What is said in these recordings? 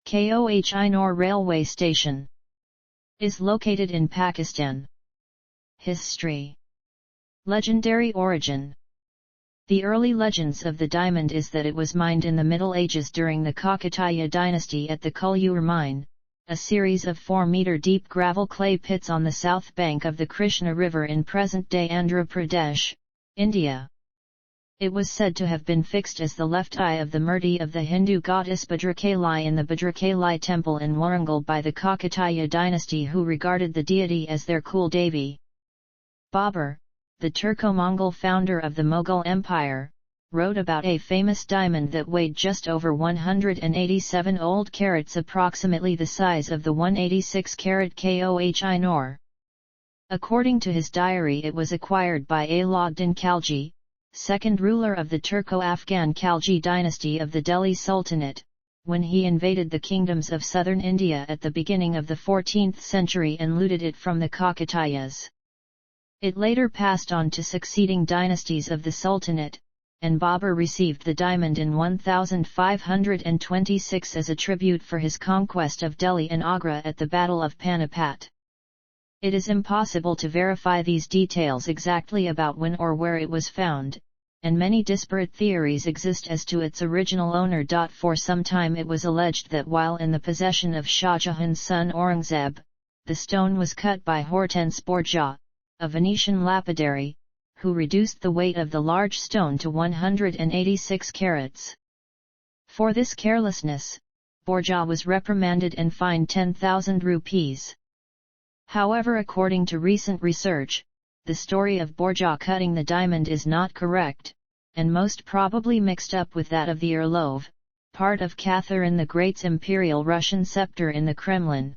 Koh-i-Noor railway station is located in Pakistan. History. Legendary origin. The early legends of the diamond is that it was mined in the Middle Ages during the Kakatiya dynasty at the Koh-i-Noor mine, a series of 4-meter deep gravel clay pits on the south bank of the Krishna River in present-day Andhra Pradesh, India. It was said to have been fixed as the left eye of the murti of the Hindu goddess Bhadrakali in the Bhadrakali temple in Warangal by the Kakatiya dynasty, who regarded the deity as their Kul Devi. Babur, the Turco-Mongol founder of the Mughal Empire, wrote about a famous diamond that weighed just over 187 old carats, approximately the size of the 186-carat Koh-i-Noor. According to his diary, it was acquired by Alauddin Khalji, second ruler of the Turco-Afghan Khalji dynasty of the Delhi Sultanate, when he invaded the kingdoms of southern India at the beginning of the 14th century and looted it from the Kakatiyas. It later passed on to succeeding dynasties of the Sultanate, and Babur received the diamond in 1526 as a tribute for his conquest of Delhi and Agra at the Battle of Panipat. It is impossible to verify these details exactly about when or where it was found, and many disparate theories exist as to its original owner. For some time it was alleged that while in the possession of Shah Jahan's son Aurangzeb, the stone was cut by Hortense Borgia, a Venetian lapidary, who reduced the weight of the large stone to 186 carats. For this carelessness, Borgia was reprimanded and fined 10,000 rupees. However, according to recent research, the story of Borgia cutting the diamond is not correct, and most probably mixed up with that of the Orlov, part of Catherine the Great's imperial Russian scepter in the Kremlin.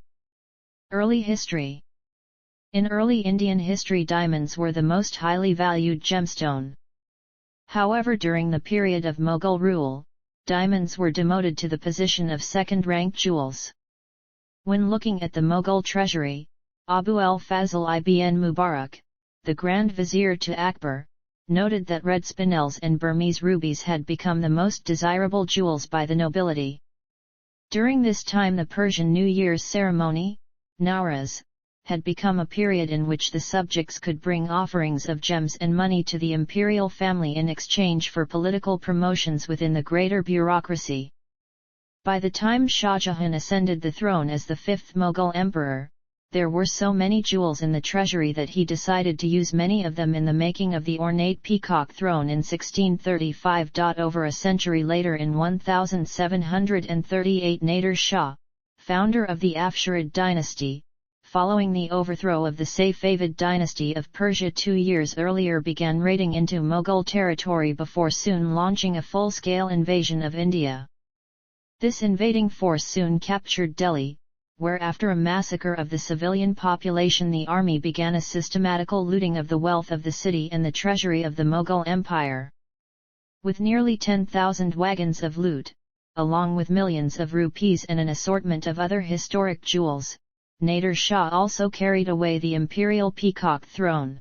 Early history. In early Indian history, diamonds were the most highly valued gemstone. However, during the period of Mughal rule, diamonds were demoted to the position of second-rank jewels. When looking at the Mughal treasury, Abu al-Fazl ibn Mubarak, the Grand Vizier to Akbar, noted that red spinels and Burmese rubies had become the most desirable jewels by the nobility. During this time, the Persian New Year's ceremony, Nowruz, had become a period in which the subjects could bring offerings of gems and money to the imperial family in exchange for political promotions within the greater bureaucracy. By the time Shah Jahan ascended the throne as the fifth Mughal emperor, there were so many jewels in the treasury that he decided to use many of them in the making of the ornate peacock throne in 1635. Over a century later, in 1738, Nader Shah, founder of the Afsharid dynasty, following the overthrow of the Safavid dynasty of Persia 2 years earlier, began raiding into Mughal territory before soon launching a full-scale invasion of India. This invading force soon captured Delhi, where after a massacre of the civilian population, the army began a systematical looting of the wealth of the city and the treasury of the Mughal Empire. With nearly 10,000 wagons of loot, along with millions of rupees and an assortment of other historic jewels, Nader Shah also carried away the imperial peacock throne.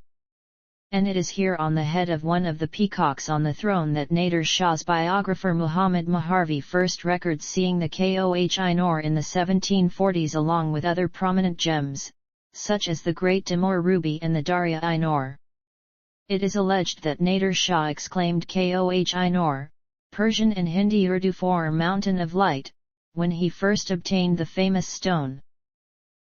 And it is here on the head of one of the peacocks on the throne that Nader Shah's biographer Muhammad Maharvi first records seeing the Koh-i-Noor in the 1740s, along with other prominent gems, such as the Great Timur ruby and the Darya-i-Noor. It is alleged that Nader Shah exclaimed Koh-i-Noor, Persian and Hindi Urdu for Mountain of Light, when he first obtained the famous stone.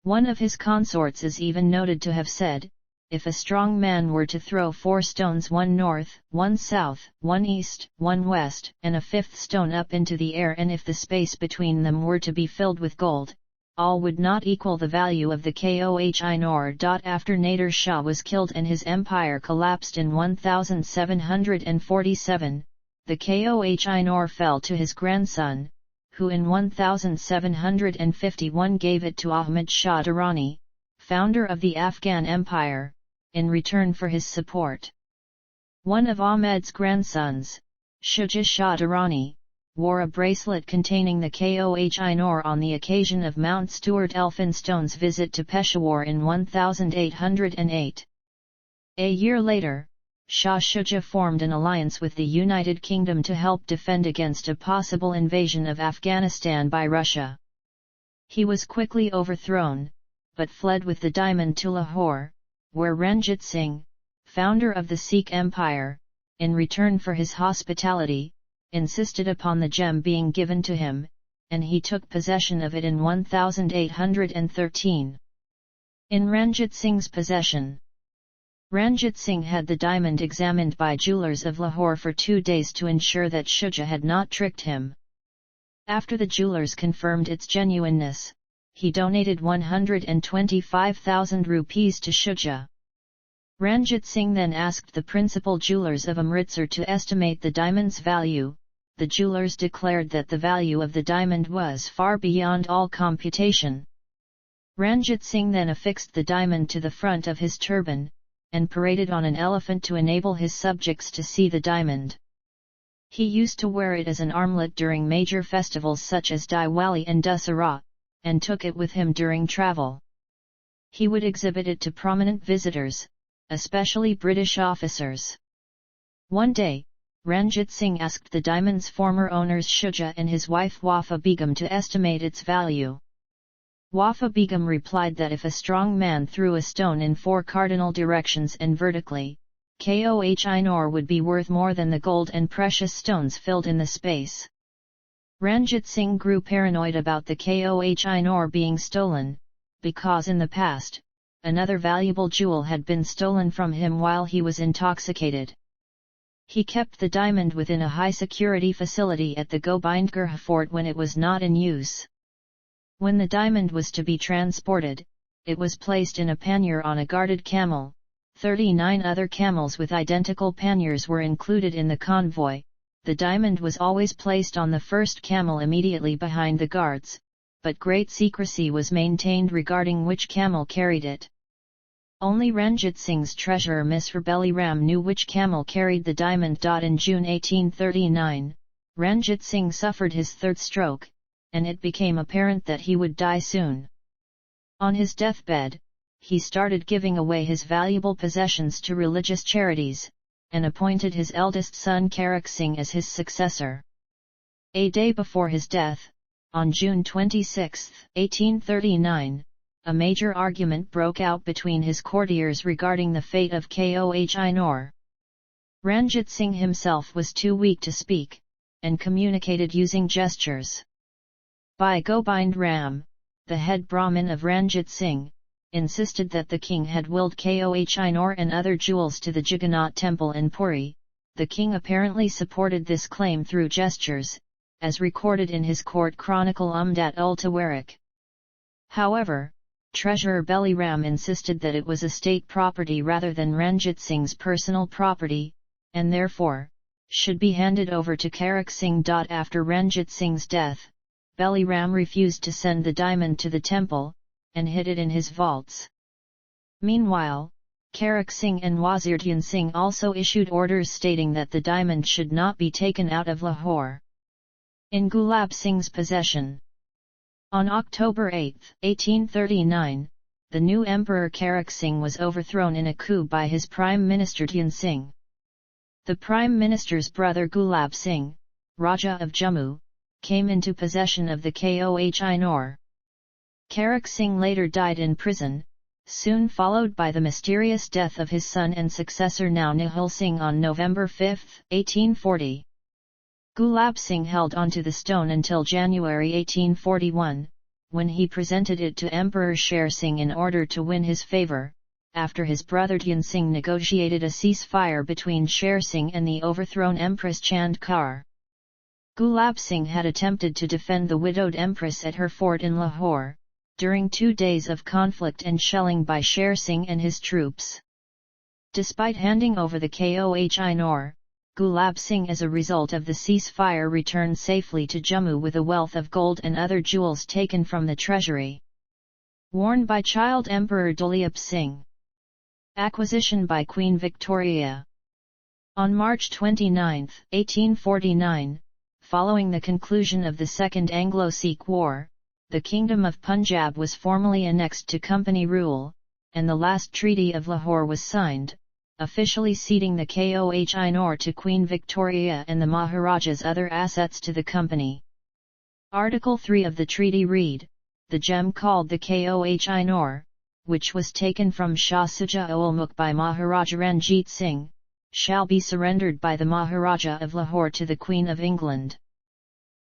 One of his consorts is even noted to have said, "If a strong man were to throw 4 stones, one north, one south, one east, one west, and a 5th stone up into the air, and if the space between them were to be filled with gold, all would not equal the value of the Koh-i-Noor." After Nader Shah was killed and his empire collapsed in 1747, the Koh-i-Noor fell to his grandson, who in 1751 gave it to Ahmad Shah Durrani, founder of the Afghan Empire, in return for his support. One of Ahmed's grandsons, Shuja Shah Durrani, wore a bracelet containing the Koh-i-Noor on the occasion of Mount Stuart Elphinstone's visit to Peshawar in 1808. A year later, Shah Shuja formed an alliance with the United Kingdom to help defend against a possible invasion of Afghanistan by Russia. He was quickly overthrown, but fled with the diamond to Lahore, where Ranjit Singh, founder of the Sikh Empire, in return for his hospitality, insisted upon the gem being given to him, and he took possession of it in 1813. In Ranjit Singh's possession, Ranjit Singh had the diamond examined by jewelers of Lahore for 2 days to ensure that Shuja had not tricked him. After the jewelers confirmed its genuineness, he donated 125,000 rupees to Shuja. Ranjit Singh then asked the principal jewelers of Amritsar to estimate the diamond's value. The jewelers declared that the value of the diamond was far beyond all computation. Ranjit Singh then affixed the diamond to the front of his turban, and paraded on an elephant to enable his subjects to see the diamond. He used to wear it as an armlet during major festivals such as Diwali and Dussehra, and took it with him during travel. He would exhibit it to prominent visitors, especially British officers. One day, Ranjit Singh asked the diamond's former owners Shuja and his wife Wafa Begum to estimate its value. Wafa Begum replied that if a strong man threw a stone in 4 cardinal directions and vertically, Koh-i-Noor would be worth more than the gold and precious stones filled in the space. Ranjit Singh grew paranoid about the Koh-i-Noor being stolen, because in the past, another valuable jewel had been stolen from him while he was intoxicated. He kept the diamond within a high-security facility at the Gobindgarh fort when it was not in use. When the diamond was to be transported, it was placed in a pannier on a guarded camel. 39 other camels with identical panniers were included in the convoy. The diamond was always placed on the first camel immediately behind the guards, but great secrecy was maintained regarding which camel carried it. Only Ranjit Singh's treasurer Mr. Belly Ram knew which camel carried the diamond. In June 1839, Ranjit Singh suffered his 3rd stroke, and it became apparent that he would die soon. On his deathbed, he started giving away his valuable possessions to religious charities, and appointed his eldest son Karak Singh as his successor. A day before his death, on June 26, 1839, a major argument broke out between his courtiers regarding the fate of Koh-i-Noor. Ranjit Singh himself was too weak to speak, and communicated using gestures. Bhai Gobind Ram, the head Brahmin of Ranjit Singh, insisted that the king had willed Koh-i-Noor and other jewels to the Jagannath temple in Puri. The king apparently supported this claim through gestures, as recorded in his court chronicle Umdat ul Tawarik. However, Treasurer Belly Ram insisted that it was a state property rather than Ranjit Singh's personal property, and therefore, should be handed over to Karak Singh. After Ranjit Singh's death, Belly Ram refused to send the diamond to the temple, and hid it in his vaults. Meanwhile, Karak Singh and Wazir Dhyan Singh also issued orders stating that the diamond should not be taken out of Lahore. In Gulab Singh's possession. On October 8, 1839, the new Emperor Karak Singh was overthrown in a coup by his Prime Minister Dhyan Singh. The Prime Minister's brother Gulab Singh, Raja of Jammu, came into possession of the Koh-i-Noor. Karak Singh later died in prison, soon followed by the mysterious death of his son and successor now Nihal Singh on November 5, 1840. Gulab Singh held onto the stone until January 1841, when he presented it to Emperor Sher Singh in order to win his favour, after his brother Dhyan Singh negotiated a ceasefire between Sher Singh and the overthrown Empress Chand Kaur. Gulab Singh had attempted to defend the widowed Empress at her fort in Lahore, during 2 days of conflict and shelling by Sher Singh and his troops. Despite handing over the Koh-i-Noor, Gulab Singh as a result of the ceasefire returned safely to Jammu with a wealth of gold and other jewels taken from the treasury. Worn by child Emperor Duleep Singh. Acquisition by Queen Victoria. On March 29, 1849, following the conclusion of the Second Anglo-Sikh War, the Kingdom of Punjab was formally annexed to company rule, and the last Treaty of Lahore was signed, officially ceding the Koh-i-Noor to Queen Victoria and the Maharaja's other assets to the company. Article 3 of the treaty read, the gem called the Koh-i-Noor, which was taken from Shah Suja ul Mulk by Maharaja Ranjit Singh, shall be surrendered by the Maharaja of Lahore to the Queen of England.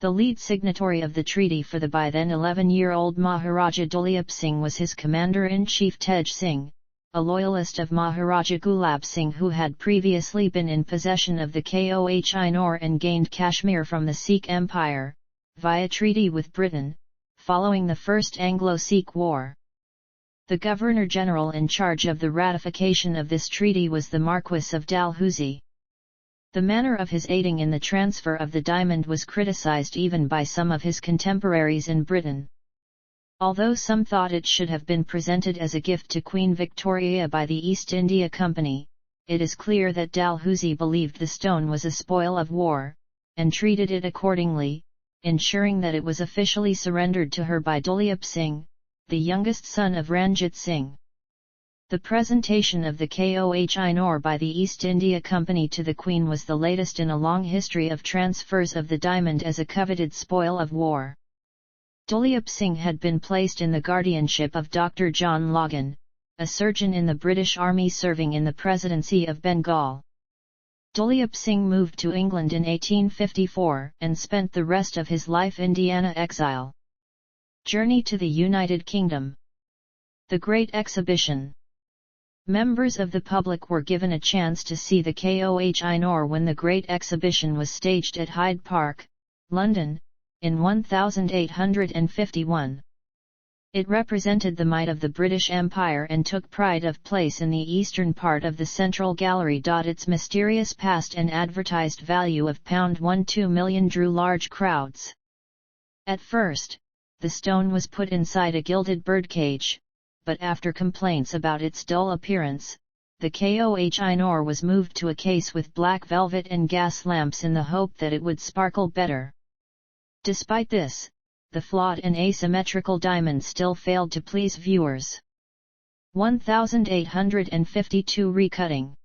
The lead signatory of the treaty for the by then 11-year-old Maharaja Duleep Singh was his commander-in-chief Tej Singh, a loyalist of Maharaja Gulab Singh who had previously been in possession of the Koh-i-Noor and gained Kashmir from the Sikh Empire, via treaty with Britain, following the First Anglo-Sikh War. The Governor-General in charge of the ratification of this treaty was the Marquis of Dalhousie. The manner of his aiding in the transfer of the diamond was criticized even by some of his contemporaries in Britain. Although some thought it should have been presented as a gift to Queen Victoria by the East India Company, it is clear that Dalhousie believed the stone was a spoil of war, and treated it accordingly, ensuring that it was officially surrendered to her by Duleep Singh, the youngest son of Ranjit Singh. The presentation of the Koh-i-Noor by the East India Company to the Queen was the latest in a long history of transfers of the diamond as a coveted spoil of war. Duleep Singh had been placed in the guardianship of Dr. John Logan, a surgeon in the British Army serving in the Presidency of Bengal. Duleep Singh moved to England in 1854 and spent the rest of his life in Indiana exile. Journey to the United Kingdom. The Great Exhibition. Members of the public were given a chance to see the Koh-i-Noor when the Great Exhibition was staged at Hyde Park, London, in 1851. It represented the might of the British Empire and took pride of place in the eastern part of the Central Gallery. Its mysterious past and advertised value of £1.2 million drew large crowds. At first, the stone was put inside a gilded birdcage, but after complaints about its dull appearance, the Koh-i-Noor was moved to a case with black velvet and gas lamps in the hope that it would sparkle better. Despite this, the flawed and asymmetrical diamond still failed to please viewers. 1852 Recutting.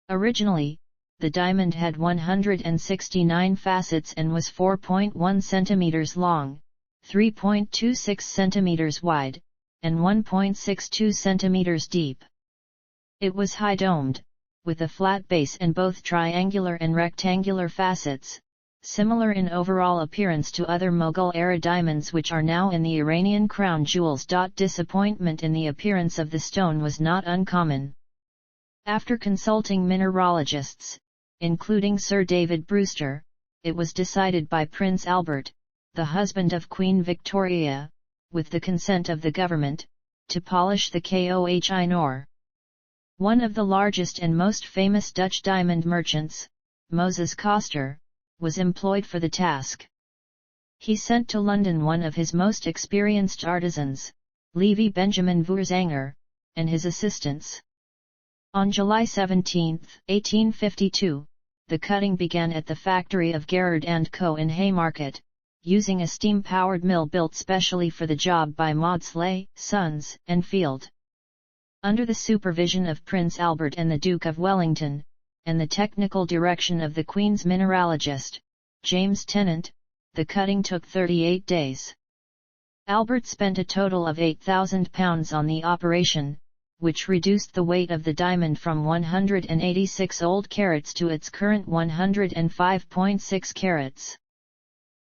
Originally, the diamond had 169 facets and was 4.1 cm long, 3.26 cm wide, and 1.62 cm deep. It was high-domed, with a flat base and both triangular and rectangular facets, similar in overall appearance to other Mughal-era diamonds which are now in the Iranian crown jewels. Disappointment in the appearance of the stone was not uncommon. After consulting mineralogists, including Sir David Brewster, it was decided by Prince Albert, the husband of Queen Victoria, with the consent of the government, to polish the Koh-i-Noor. One of the largest and most famous Dutch diamond merchants, Moses Koster, was employed for the task. He sent to London one of his most experienced artisans, Levi Benjamin Vuurzanger, and his assistants. On July 17, 1852, the cutting began at the factory of Gerard & Co. in Haymarket, using a steam-powered mill built specially for the job by Maudslay, Sons, and Field. Under the supervision of Prince Albert and the Duke of Wellington, and the technical direction of the Queen's mineralogist, James Tennant, the cutting took 38 days. Albert spent a total of £8,000 on the operation, which reduced the weight of the diamond from 186 old carats to its current 105.6 carats.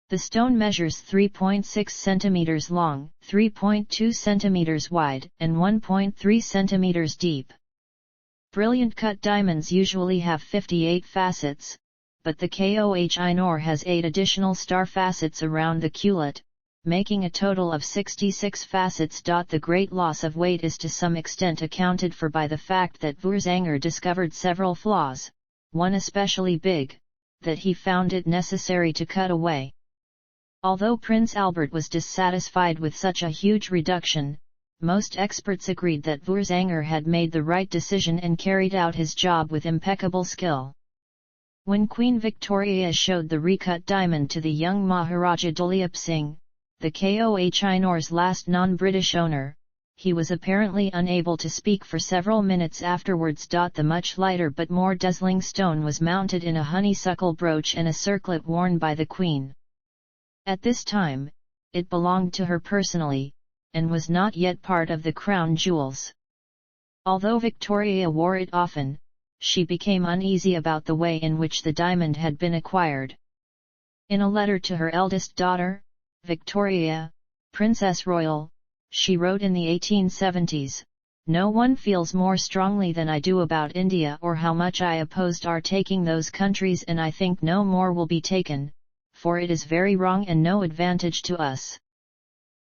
The stone measures 3.6 cm long, 3.2 cm wide, and 1.3 cm deep. Brilliant cut diamonds usually have 58 facets, but the Koh-i-Noor has 8 additional star facets around the cullet, making a total of 66 facets. The great loss of weight is to some extent accounted for by the fact that Vuurzanger discovered several flaws, one especially big, that he found it necessary to cut away. Although Prince Albert was dissatisfied with such a huge reduction, most experts agreed that Vuurzanger had made the right decision and carried out his job with impeccable skill. When Queen Victoria showed the recut diamond to the young Maharaja Duleep Singh, the Koh-i-Noor's last non-British owner, he was apparently unable to speak for several minutes afterwards. The much lighter but more dazzling stone was mounted in a honeysuckle brooch and a circlet worn by the Queen. At this time, it belonged to her personally, and was not yet part of the crown jewels. Although Victoria wore it often, she became uneasy about the way in which the diamond had been acquired. In a letter to her eldest daughter, Victoria, Princess Royal, she wrote in the 1870s, "No one feels more strongly than I do about India or how much I opposed our taking those countries, and I think no more will be taken, for it is very wrong and no advantage to us.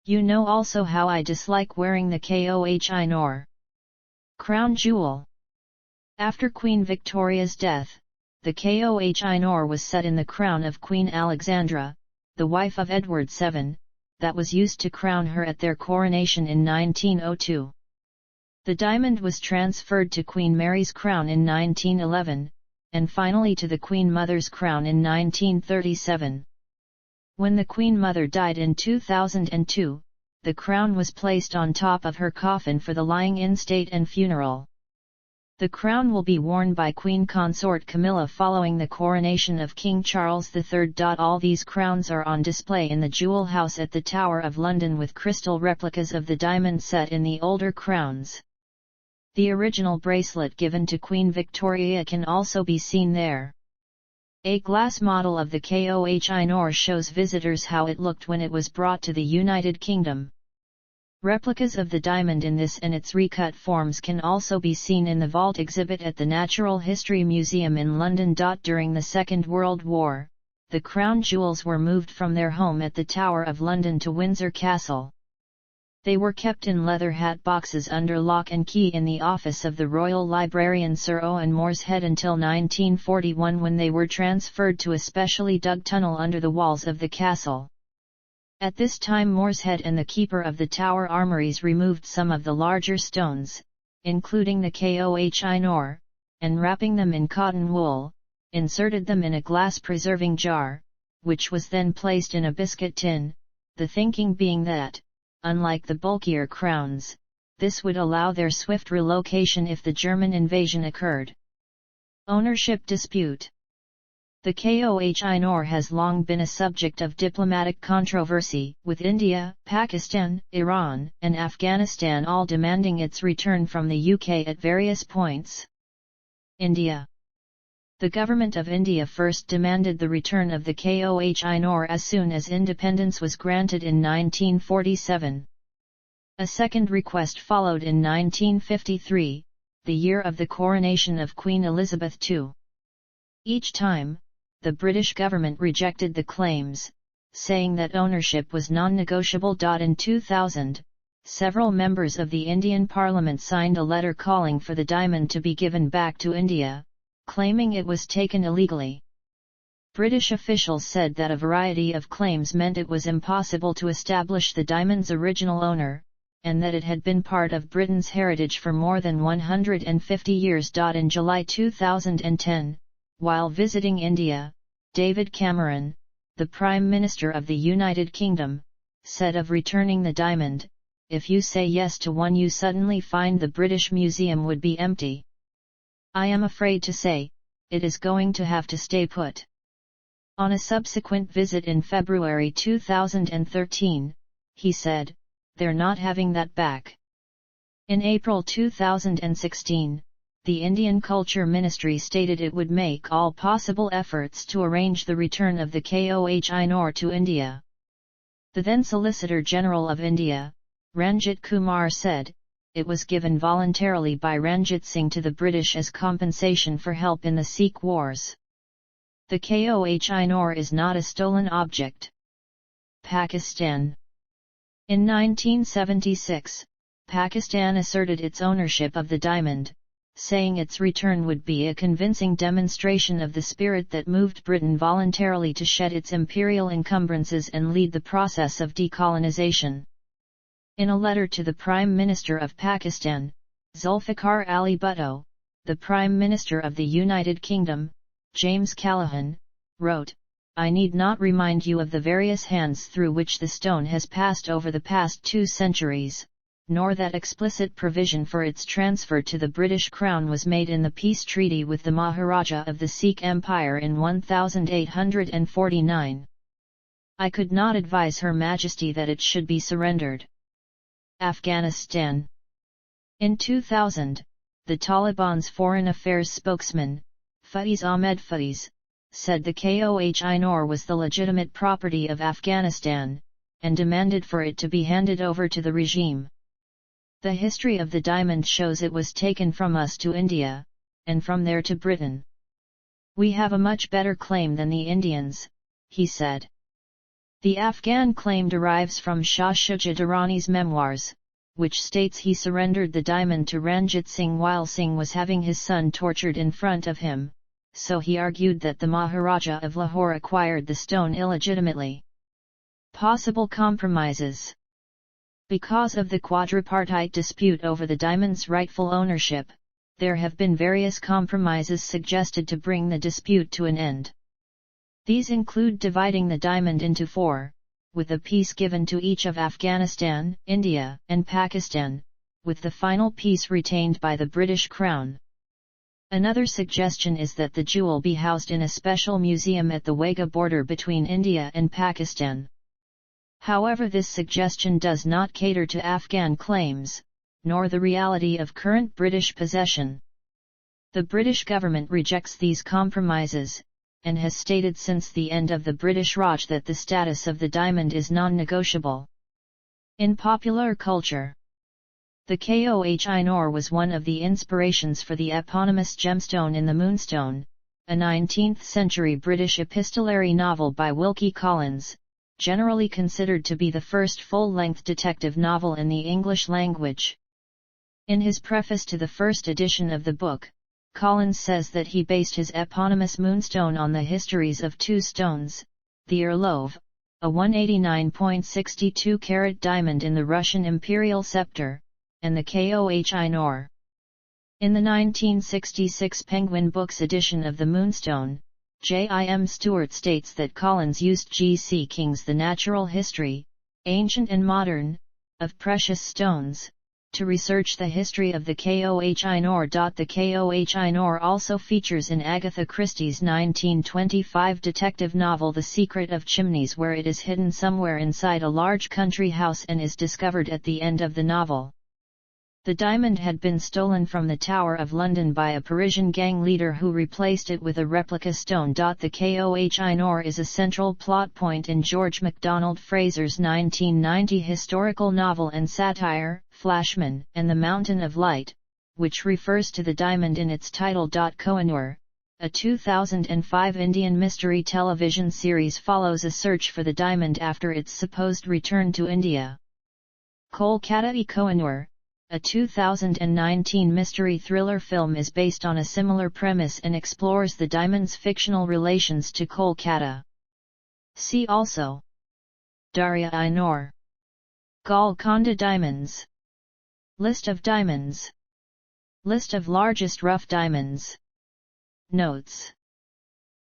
You know also how I dislike wearing the Koh-i-Noor crown jewel." After Queen Victoria's death, the Koh-i-Noor was set in the crown of Queen Alexandra, the wife of Edward VII, that was used to crown her at their coronation in 1902. The diamond was transferred to Queen Mary's crown in 1911, and finally to the Queen Mother's crown in 1937. When the Queen Mother died in 2002, the crown was placed on top of her coffin for the lying-in state and funeral. The crown will be worn by Queen Consort Camilla following the coronation of King Charles III. All these crowns are on display in the Jewel House at the Tower of London with crystal replicas of the diamond set in the older crowns. The original bracelet given to Queen Victoria can also be seen there. A glass model of the Koh-i-Noor shows visitors how it looked when it was brought to the United Kingdom. Replicas of the diamond in this and its recut forms can also be seen in the vault exhibit at the Natural History Museum in London. During the Second World War, the crown jewels were moved from their home at the Tower of London to Windsor Castle. They were kept in leather hat boxes under lock and key in the office of the Royal Librarian Sir Owen Morshead until 1941, when they were transferred to a specially dug tunnel under the walls of the castle. At this time Morshead and the keeper of the Tower Armouries removed some of the larger stones, including the Koh-i-Noor, and wrapping them in cotton wool, inserted them in a glass preserving jar, which was then placed in a biscuit tin, the thinking being that, unlike the bulkier crowns, this would allow their swift relocation if the German invasion occurred. Ownership dispute. The Koh-i-Noor has long been a subject of diplomatic controversy, with India, Pakistan, Iran, and Afghanistan all demanding its return from the UK at various points. India. The Government of India first demanded the return of the Koh-i-Noor as soon as independence was granted in 1947. A second request followed in 1953, the year of the coronation of Queen Elizabeth II. Each time, the British government rejected the claims, saying that ownership was non-negotiable. In 2000, several members of the Indian Parliament signed a letter calling for the diamond to be given back to India, claiming it was taken illegally. British officials said that a variety of claims meant it was impossible to establish the diamond's original owner, and that it had been part of Britain's heritage for more than 150 years. In July 2010, while visiting India, David Cameron, the Prime Minister of the United Kingdom, said of returning the diamond, "If you say yes to one, you suddenly find the British Museum would be empty. I am afraid to say, it is going to have to stay put." On a subsequent visit in February 2013, he said, "They're not having that back." In April 2016, the Indian Culture Ministry stated it would make all possible efforts to arrange the return of the Koh-i-Noor to India. The then Solicitor General of India, Ranjit Kumar, said, it was given voluntarily by Ranjit Singh to the British as compensation for help in the Sikh wars. The Koh-i-Noor is not a stolen object. Pakistan. In 1976, Pakistan asserted its ownership of the diamond, saying its return would be a convincing demonstration of the spirit that moved Britain voluntarily to shed its imperial encumbrances and lead the process of decolonization. In a letter to the Prime Minister of Pakistan, Zulfikar Ali Bhutto, the Prime Minister of the United Kingdom, James Callaghan, wrote, "I need not remind you of the various hands through which the stone has passed over the past 2 centuries, nor that explicit provision for its transfer to the British Crown was made in the peace treaty with the Maharaja of the Sikh Empire in 1849. I could not advise Her Majesty that it should be surrendered. Afghanistan. In 2000, the Taliban's Foreign Affairs spokesman, Faiz Ahmed Faiz, said the Koh-i-Noor was the legitimate property of Afghanistan, and demanded for it to be handed over to the regime. The history of the diamond shows it was taken from us to India, and from there to Britain. We have a much better claim than the Indians, he said. The Afghan claim derives from Shah Shuja Durrani's memoirs, which states he surrendered the diamond to Ranjit Singh while Singh was having his son tortured in front of him, so he argued that the Maharaja of Lahore acquired the stone illegitimately. Possible compromises. Because of the quadripartite dispute over the diamond's rightful ownership, there have been various compromises suggested to bring the dispute to an end. These include dividing the diamond into 4, with a piece given to each of Afghanistan, India, and Pakistan, with the final piece retained by the British Crown. Another suggestion is that the jewel be housed in a special museum at the Wagah border between India and Pakistan. However, this suggestion does not cater to Afghan claims, nor the reality of current British possession. The British government rejects these compromises, and has stated since the end of the British Raj that the status of the diamond is non-negotiable. In popular culture, the Koh-i-Noor was one of the inspirations for the eponymous gemstone in the Moonstone, a 19th-century British epistolary novel by Wilkie Collins, generally considered to be the first full-length detective novel in the English language. In his preface to the first edition of the book, Collins says that he based his eponymous Moonstone on the histories of two stones, the Orlov, a 189.62-carat diamond in the Russian imperial scepter, and the Koh-i-Noor. In the 1966 Penguin Books edition of the Moonstone, J.I.M. Stewart states that Collins used G.C. King's The Natural History, Ancient and Modern, of Precious Stones, to research the history of the Koh-i-Noor. The Koh-i-Noor also features in Agatha Christie's 1925 detective novel The Secret of Chimneys, where it is hidden somewhere inside a large country house and is discovered at the end of the novel. The diamond had been stolen from the Tower of London by a Parisian gang leader who replaced it with a replica stone. The Koh-i-Noor is a central plot point in George MacDonald Fraser's 1990 historical novel and satire, Flashman and the Mountain of Light, which refers to the diamond in its title. Koh-i-Noor, a 2005 Indian mystery television series, follows a search for the diamond after its supposed return to India. Kolkata-i-Koh-i-Noor, a 2019 mystery thriller film, is based on a similar premise and explores the diamond's fictional relations to Kolkata. See also: Darya-i-Noor, Golconda diamonds, List of diamonds, List of largest rough diamonds. Notes.